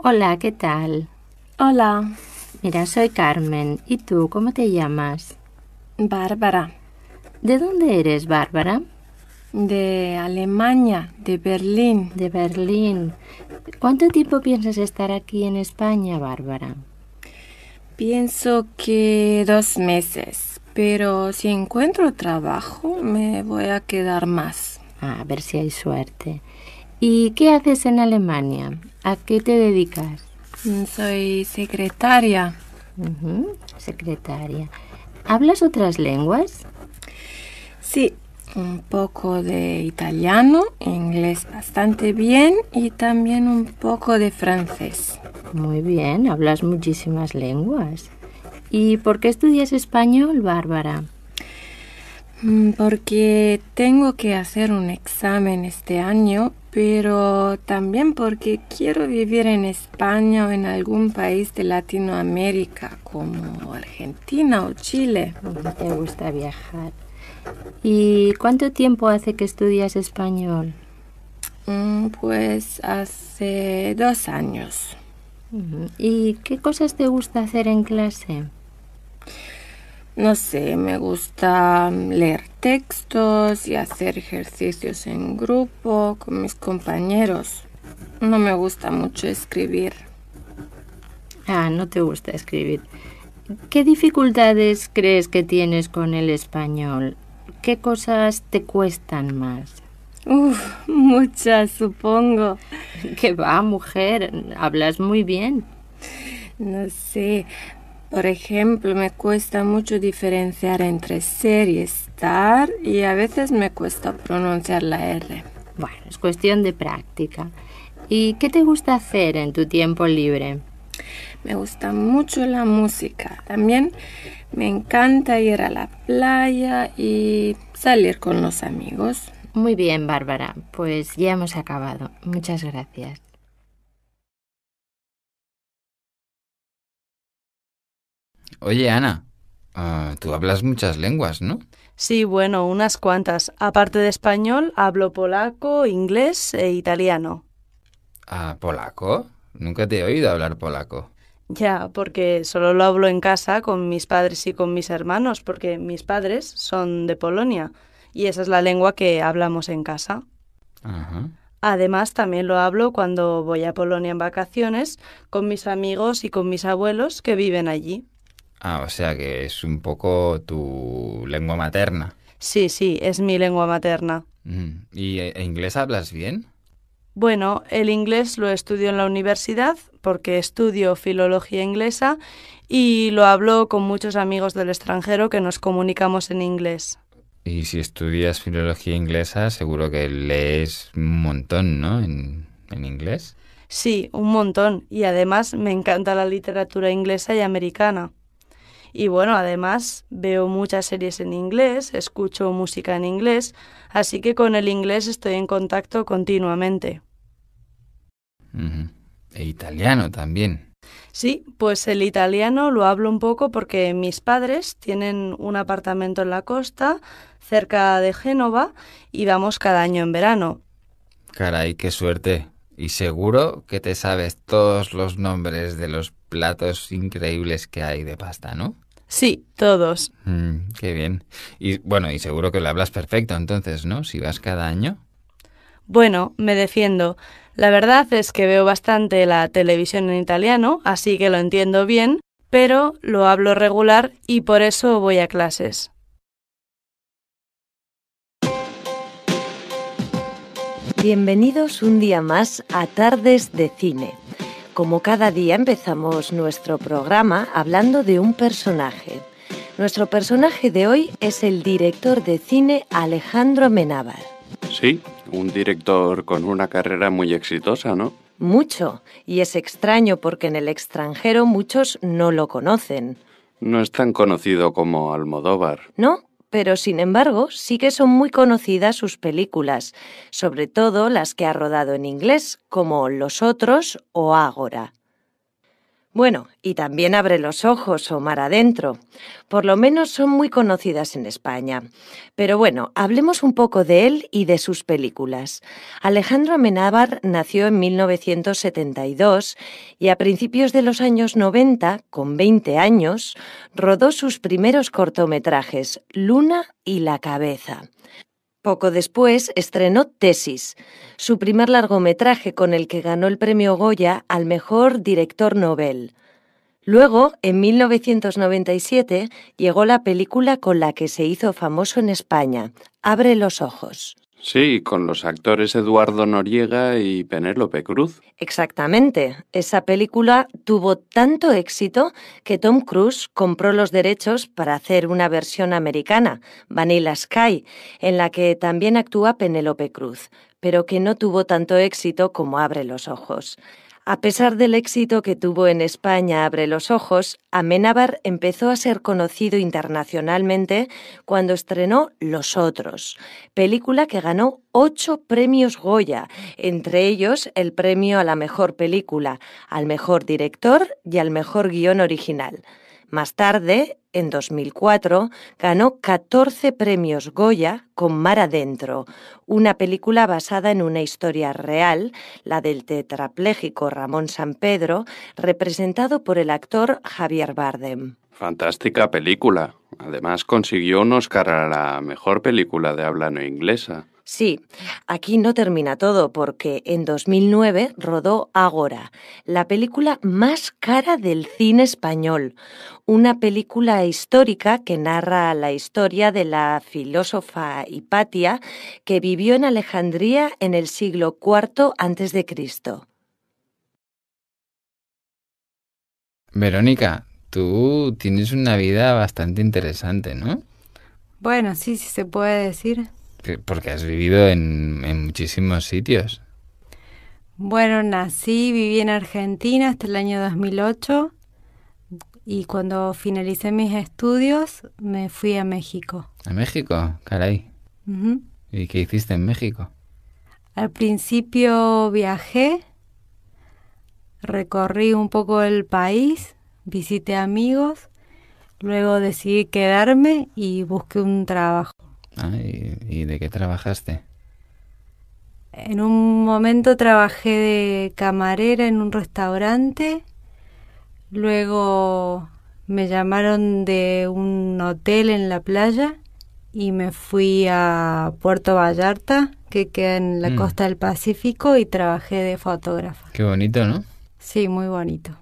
Hola, ¿qué tal? Hola, Mira, soy Carmen. ¿Y tú, cómo te llamas? Bárbara, ¿De dónde eres, Bárbara? de Alemania, de Berlín. De Berlín. ¿Cuánto tiempo piensas estar aquí en España, Bárbara? Pienso que 2 meses, pero si encuentro trabajo me voy a quedar más. A ver si hay suerte. ¿Y qué haces en Alemania? ¿A qué te dedicas? Soy secretaria. Secretaria. ¿Hablas otras lenguas? Sí, un poco de italiano, inglés bastante bien y también un poco de francés. Muy bien, hablas muchísimas lenguas. ¿Y por qué estudias español, Bárbara? Porque tengo que hacer un examen este año, pero también porque quiero vivir en España o en algún país de Latinoamérica, como Argentina o Chile. ¿Te gusta viajar? ¿Y cuánto tiempo hace que estudias español? Pues hace 2 años. ¿Y qué cosas te gusta hacer en clase? No sé, me gusta leer textos y hacer ejercicios en grupo con mis compañeros. No me gusta mucho escribir. Ah, no te gusta escribir. ¿Qué dificultades crees que tienes con el español? ¿Qué cosas te cuestan más? Muchas, supongo. ¿Qué va, mujer? Hablas muy bien. No sé. Por ejemplo, me cuesta mucho diferenciar entre ser y estar y a veces me cuesta pronunciar la R. Bueno, es cuestión de práctica. ¿Y qué te gusta hacer en tu tiempo libre? Me gusta mucho la música. También me encanta ir a la playa y salir con los amigos. Muy bien, Bárbara. Pues ya hemos acabado. Muchas gracias. Oye, Ana, tú hablas muchas lenguas, ¿no? Sí, bueno, unas cuantas. Aparte de español, hablo polaco, inglés e italiano. ¿Polaco? Nunca te he oído hablar polaco. Ya, porque solo lo hablo en casa con mis padres y con mis hermanos, porque mis padres son de Polonia y esa es la lengua que hablamos en casa. Ajá. Además, también lo hablo cuando voy a Polonia en vacaciones con mis amigos y con mis abuelos que viven allí. O sea que es un poco tu lengua materna. Sí, sí, es mi lengua materna. ¿Y inglés hablas bien? Bueno, el inglés lo estudio en la universidad porque estudio filología inglesa y lo hablo con muchos amigos del extranjero que nos comunicamos en inglés. Y si estudias filología inglesa, seguro que lees un montón, ¿no? En inglés. Sí, un montón. Y además me encanta la literatura inglesa y americana. Y bueno, además veo muchas series en inglés, escucho música en inglés, así que con el inglés estoy en contacto continuamente. Ujú. E italiano también. Sí, pues el italiano lo hablo un poco porque mis padres tienen un apartamento en la costa, cerca de Génova, y vamos cada año en verano. Caray, qué suerte. Y seguro que te sabes todos los nombres de los platos increíbles que hay de pasta, ¿no? Sí, todos. Qué bien. Y bueno, y seguro que lo hablas perfecto entonces, ¿no? Si vas cada año. Bueno, me defiendo. La verdad es que veo bastante la televisión en italiano, así que lo entiendo bien, pero lo hablo regular y por eso voy a clases. Bienvenidos un día más a Tardes de Cine. Como cada día empezamos nuestro programa hablando de un personaje. Nuestro personaje de hoy es el director de cine Alejandro Amenábar. Sí, un director con una carrera muy exitosa, ¿no? Mucho, y es extraño porque en el extranjero muchos no lo conocen. No es tan conocido como Almodóvar. ¿No? Pero sin embargo sí que son muy conocidas sus películas, sobre todo las que ha rodado en inglés, como Los Otros o Ágora. Bueno, y también Abre los ojos o Mar adentro. Por lo menos son muy conocidas en España. Pero bueno, hablemos un poco de él y de sus películas. Alejandro Amenábar nació en 1972 y a principios de los años 90, con 20 años, rodó sus primeros cortometrajes, Luna y La cabeza. Poco después estrenó Tesis, su primer largometraje con el que ganó el premio Goya al mejor director novel. Luego, en 1997, llegó la película con la que se hizo famoso en España, Abre los ojos. Sí, con los actores Eduardo Noriega y Penélope Cruz. Exactamente. Esa película tuvo tanto éxito que Tom Cruise compró los derechos para hacer una versión americana, Vanilla Sky, en la que también actúa Penélope Cruz, pero que no tuvo tanto éxito como Abre los ojos. A pesar del éxito que tuvo en España Abre los ojos, Amenábar empezó a ser conocido internacionalmente cuando estrenó Los otros, película que ganó 8 premios Goya, entre ellos el premio a la mejor película, al mejor director y al mejor guión original. Más tarde, en 2004, ganó 14 premios Goya con Mar adentro, una película basada en una historia real, la del tetrapléjico Ramón Sampedro, representado por el actor Javier Bardem. Fantástica película. Además consiguió un Oscar a la mejor película de habla no inglesa. Sí, aquí no termina todo porque en 2009 rodó Ágora, la película más cara del cine español, una película histórica que narra la historia de la filósofa Hipatia que vivió en Alejandría en el siglo IV a.C. Verónica, tú tienes una vida bastante interesante, ¿no? Bueno, sí se puede decir. Porque has vivido en muchísimos sitios. Bueno, viví en Argentina hasta el año 2008 y cuando finalicé mis estudios me fui a México. ¿A México? Caray. Ujú. ¿Y qué hiciste en México? Al principio viajé, recorrí un poco el país, visité amigos, luego decidí quedarme y busqué un trabajo. Ah, ¿y de qué trabajaste? En un momento trabajé de camarera en un restaurante, luego me llamaron de un hotel en la playa y me fui a Puerto Vallarta, que queda en la costa del Pacífico, y trabajé de fotógrafa. Qué bonito, ¿no? Sí, muy bonito.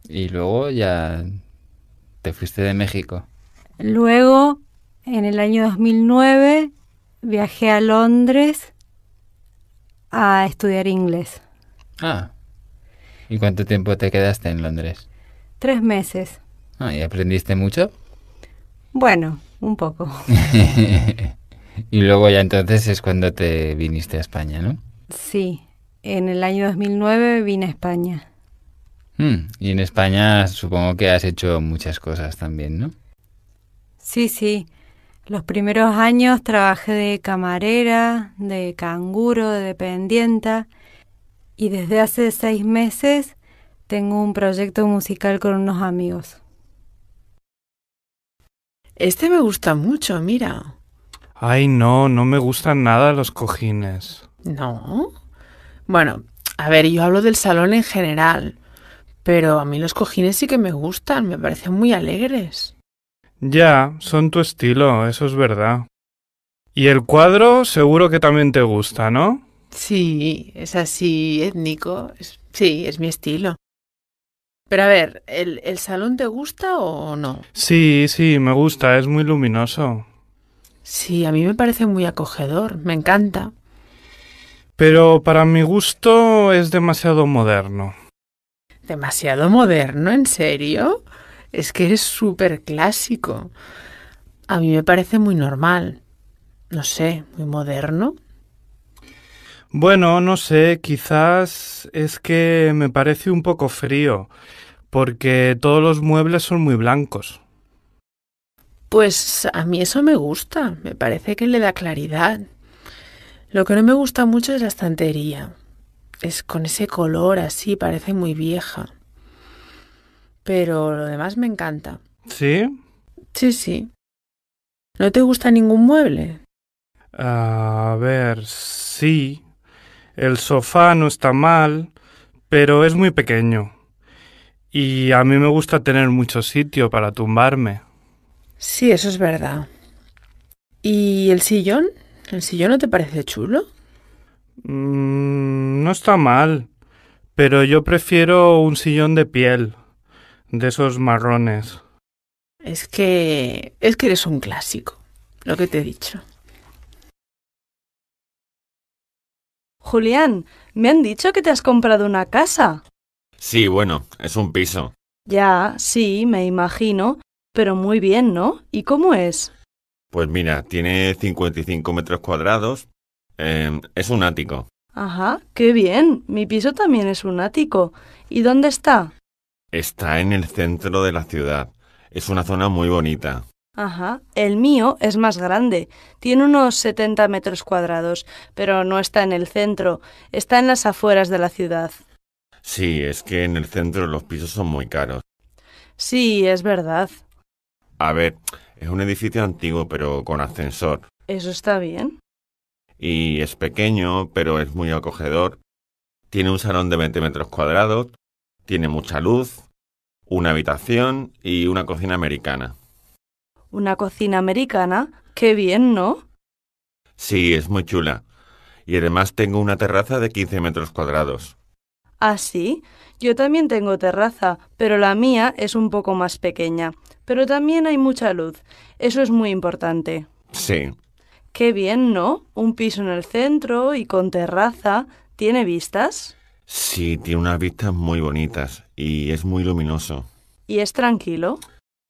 Y luego ya te fuiste de México. Luego, en el año 2009, viajé a Londres a estudiar inglés. Ah, ¿y cuánto tiempo te quedaste en Londres? 3 meses. Ah, ¿y aprendiste mucho? Bueno, un poco. Y luego ya entonces es cuando te viniste a España, ¿no? Sí, en el año 2009 vine a España. Y en España supongo que has hecho muchas cosas también, ¿no? Sí. Los primeros años trabajé de camarera, de canguro, de dependienta, y desde hace 6 meses tengo un proyecto musical con unos amigos. Este me gusta mucho, mira. Ay, no me gustan nada los cojines. ¿No? Bueno, a ver, yo hablo del salón en general, pero a mí los cojines sí que me gustan, me parecen muy alegres. Ya, son tu estilo, eso es verdad. Y el cuadro seguro que también te gusta, ¿no? Sí, es así, étnico. Sí, es mi estilo. Pero a ver, ¿el salón te gusta o no? Sí, me gusta, es muy luminoso. Sí, a mí me parece muy acogedor, me encanta. Pero para mi gusto es demasiado moderno. ¿Demasiado moderno? ¿En serio? Es que eres súper clásico. A mí me parece muy normal. No sé, muy moderno. Bueno, no sé, quizás es que me parece un poco frío, porque todos los muebles son muy blancos. Pues a mí eso me gusta, me parece que le da claridad. Lo que no me gusta mucho es la estantería. Es con ese color así, parece muy vieja. pero lo demás me encanta. ¿Sí? Sí, sí. ¿No te gusta ningún mueble? A ver, sí. El sofá no está mal, pero es muy pequeño. Y a mí me gusta tener mucho sitio para tumbarme. Sí, eso es verdad. ¿Y el sillón? ¿El sillón no te parece chulo? No está mal, pero yo prefiero un sillón de piel, de esos marrones. Es que eres un clásico, lo que te he dicho. Julián, me han dicho que te has comprado una casa. Sí, bueno, es un piso. Ya, sí, me imagino, pero muy bien, ¿no? ¿Y cómo es? Pues mira, tiene 55 metros cuadrados. Es un ático. Ajá, qué bien. Mi piso también es un ático. ¿Y dónde está? Está en el centro de la ciudad. Es una zona muy bonita. Ajá, el mío es más grande. Tiene unos 70 metros cuadrados, pero no está en el centro. Está en las afueras de la ciudad. Sí, es que en el centro los pisos son muy caros. Sí, es verdad. A ver, es un edificio antiguo, pero con ascensor. Eso está bien. Y es pequeño, pero es muy acogedor. Tiene un salón de 20 metros cuadrados. Tiene mucha luz, una habitación y una cocina americana. ¿Una cocina americana? Qué bien, ¿no? Sí, es muy chula. Y además tengo una terraza de 15 metros cuadrados. Ah, sí. Yo también tengo terraza, pero la mía es un poco más pequeña. Pero también hay mucha luz. Eso es muy importante. Sí. Qué bien, ¿no? Un piso en el centro y con terraza. ¿Tiene vistas? Sí, tiene unas vistas muy bonitas y es muy luminoso. ¿Y es tranquilo?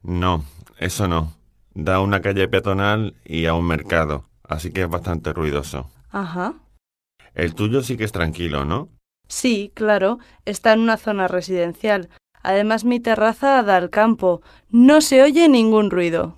No, eso no. Da a una calle peatonal y a un mercado, así que es bastante ruidoso. Ajá. El tuyo sí que es tranquilo, ¿no? Sí, claro. Está en una zona residencial. Además, mi terraza da al campo. No se oye ningún ruido.